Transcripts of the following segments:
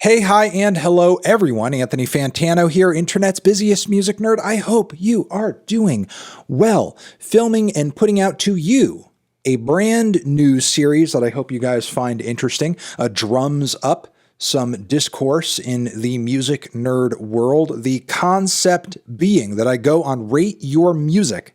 Hey, hi, and hello, everyone. Anthony Fantano here, internet's busiest music nerd. I hope you are doing well, filming and putting out to you a brand new series that I hope you guys find interesting. Drums up some discourse in the music nerd world. The concept being that I go on rateyourmusic.com.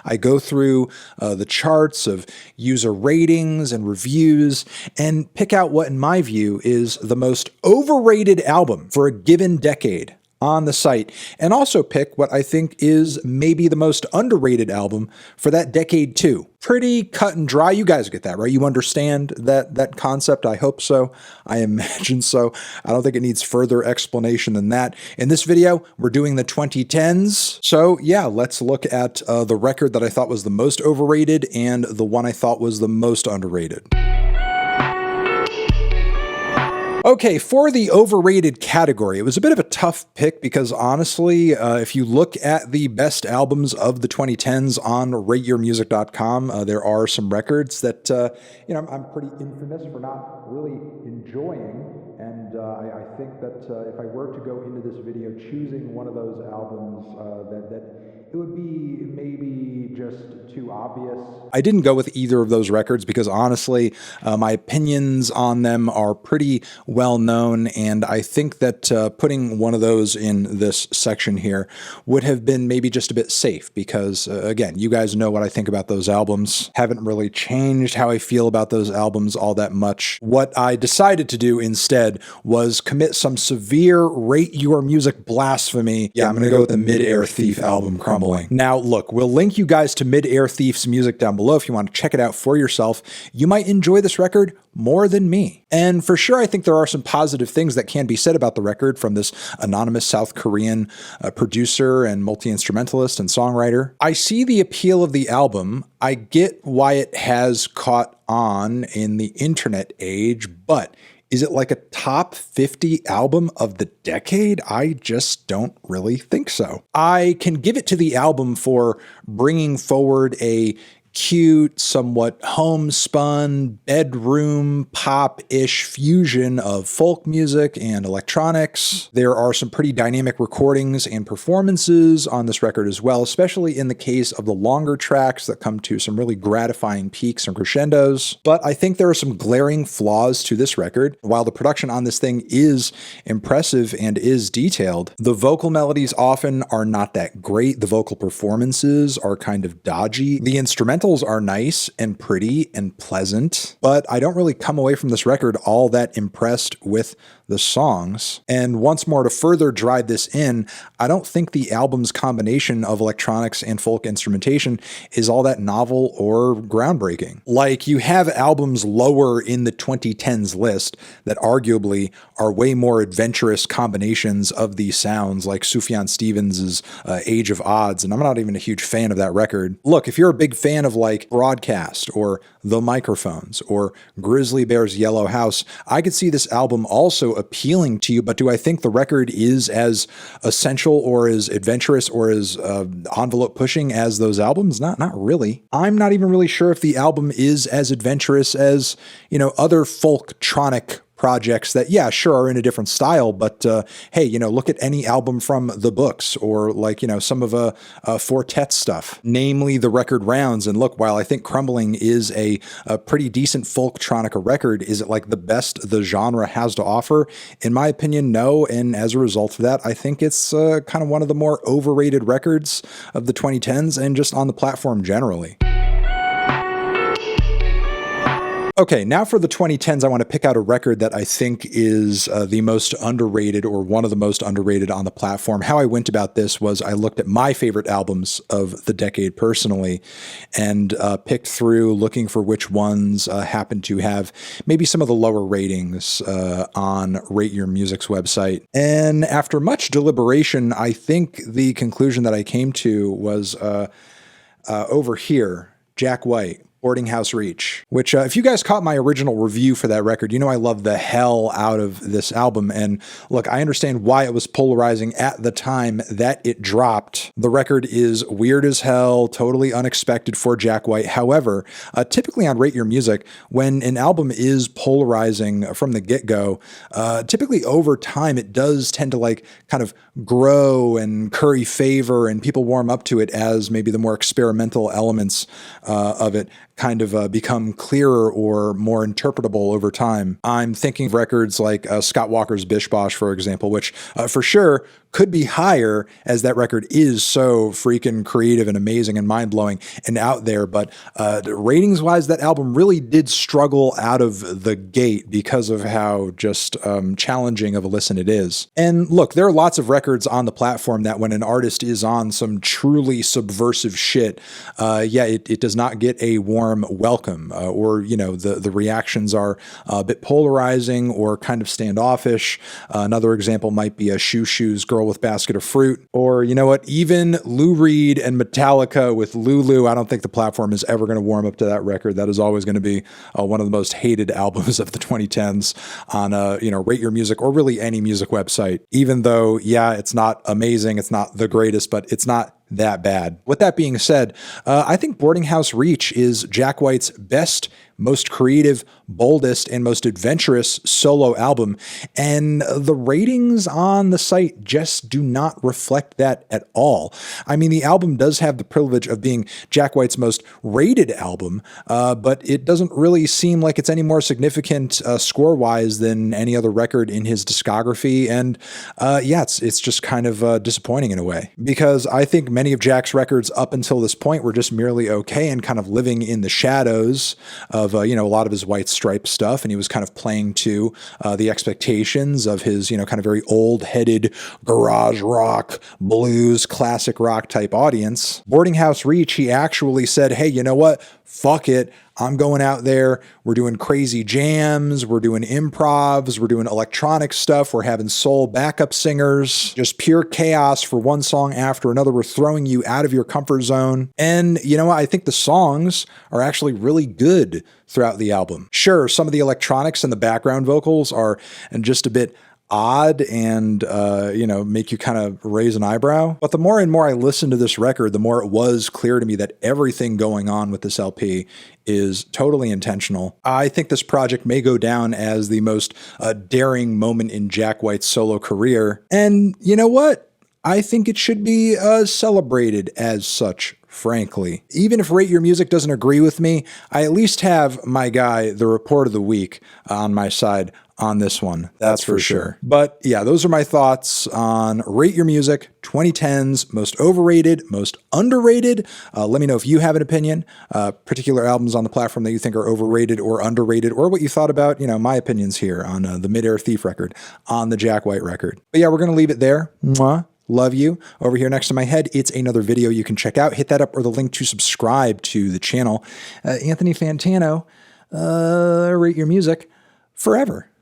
I go through the charts of user ratings and reviews and pick out what, in my view, is the most overrated album for a given decade on the site, and also pick what I think is maybe the most underrated album for that decade too. Pretty cut and dry. You guys get that, right? You understand that concept? I hope so. I imagine so. I don't think it needs further explanation than that. In this video, we're doing the 2010s. So yeah, let's look at the record that I thought was the most overrated and the one I thought was the most underrated. Okay, for the overrated category, it was a bit of a tough pick because honestly, if you look at the best albums of the 2010s on rateyourmusic.com, there are some records that, I'm pretty infamous for not really enjoying. And I think that if I were to go into this video choosing one of those albums, that it would be maybe just too obvious. I didn't go with either of those records because honestly, my opinions on them are pretty well known, and I think that putting one of those in this section here would have been maybe just a bit safe because, again, you guys know what I think about those albums. Haven't really changed how I feel about those albums all that much. What I decided to do instead was commit some severe Rate Your Music blasphemy. Yeah, I'm going to go with the Mid-Air Thief album, Crumbling. Now, look, we'll link you guys to Mid-Air Thief's music down below if you want to check it out for yourself. You might enjoy this record more than me. And for sure, I think there are some positive things that can be said about the record from this anonymous South Korean producer and multi-instrumentalist and songwriter. I see the appeal of the album. I get why it has caught on in the internet age, but is it like a top 50 album of the decade? I just don't really think so. I can give it to the album for bringing forward a cute, somewhat homespun, bedroom pop-ish fusion of folk music and electronics. There are some pretty dynamic recordings and performances on this record as well, especially in the case of the longer tracks that come to some really gratifying peaks and crescendos. But I think there are some glaring flaws to this record. While the production on this thing is impressive and is detailed, the vocal melodies often are not that great. The vocal performances are kind of dodgy. The instrumentals are nice and pretty and pleasant, but I don't really come away from this record all that impressed with the songs. And once more, to further drive this in, I don't think the album's combination of electronics and folk instrumentation is all that novel or groundbreaking. Like, you have albums lower in the 2010s list that arguably are way more adventurous combinations of these sounds, like Sufjan Stevens' Age of Odds, and I'm not even a huge fan of that record. Look, if you're a big fan of like Broadcast or The Microphones or Grizzly Bear's Yellow House, I could see this album also appealing to you, but do I think the record is as essential or as adventurous or as envelope pushing as those albums? Not really. I'm not even really sure if the album is as adventurous as, other folktronic projects that, yeah, sure, are in a different style, but hey, look at any album from The Books or like, some of Fortet's stuff, namely The Record Rounds. And look, while I think Crumbling is a pretty decent folktronica record, is it like the best the genre has to offer? In my opinion, no. And as a result of that, I think it's kind of one of the more overrated records of the 2010s and just on the platform generally. Okay, now for the 2010s, I want to pick out a record that I think is the most underrated or one of the most underrated on the platform. How I went about this was I looked at my favorite albums of the decade personally and picked through looking for which ones happened to have maybe some of the lower ratings on Rate Your Music's website. And after much deliberation, I think the conclusion that I came to was over here, Jack White, Boarding House Reach, which if you guys caught my original review for that record, you know I love the hell out of this album. And look, I understand why it was polarizing at the time that it dropped. The record is weird as hell, totally unexpected for Jack White. However, typically on Rate Your Music, when an album is polarizing from the get-go, typically over time it does tend to like kind of grow and curry favor, and people warm up to it as maybe the more experimental elements of it kind of become clearer or more interpretable over time. I'm thinking of records like Scott Walker's Bish Bosh, for example, which for sure could be higher, as that record is so freaking creative and amazing and mind-blowing and out there. But ratings-wise, that album really did struggle out of the gate because of how just challenging of a listen it is. And look, there are lots of records on the platform that when an artist is on some truly subversive shit, it does not get a warm welcome, or, you know, the reactions are a bit polarizing or kind of standoffish. Another example might be a Shoe Shoes Girl with Basket of Fruit, or, you know what, even Lou Reed and Metallica with Lulu. I don't think the platform is ever going to warm up to that record. That is always going to be one of the most hated albums of the 2010s on Rate Your Music, or really any music website, even though, yeah, it's not amazing, it's not the greatest, but it's not that bad. With that being said, I think Boarding House Reach is Jack White's best, most creative, boldest, and most adventurous solo album, and the ratings on the site just do not reflect that at all. I mean, the album does have the privilege of being Jack White's most rated album, but it doesn't really seem like it's any more significant score-wise than any other record in his discography, and it's just kind of disappointing in a way, because I think many of Jack's records up until this point were just merely okay and kind of living in the shadows of a lot of his White Stripe stuff, and he was kind of playing to the expectations of his kind of very old-headed garage rock, blues, classic rock type audience. Boarding House Reach, he actually said, hey, you know what? Fuck it. I'm going out there. We're doing crazy jams. We're doing improvs. We're doing electronic stuff. We're having soul backup singers, just pure chaos for one song after another. We're throwing you out of your comfort zone. And you know what? I think the songs are actually really good throughout the album. Sure, some of the electronics and the background vocals are just a bit odd and, make you kind of raise an eyebrow. But the more and more I listened to this record, the more it was clear to me that everything going on with this LP is totally intentional. I think this project may go down as the most daring moment in Jack White's solo career. And you know what? I think it should be celebrated as such. Frankly, even if Rate Your Music doesn't agree with me, I at least have my guy, the Report of the Week, on my side on this one. That's for sure. But yeah, those are my thoughts on Rate Your Music 2010's most overrated, most underrated. Let me know if you have an opinion, particular albums on the platform that you think are overrated or underrated, or what you thought about, my opinions here on the Midair Thief record, on the Jack White record. But yeah, we're going to leave it there. Mwah. Love you. Over here next to my head, it's another video you can check out. Hit that up, or the link to subscribe to the channel. Anthony Fantano, Rate Your Music forever.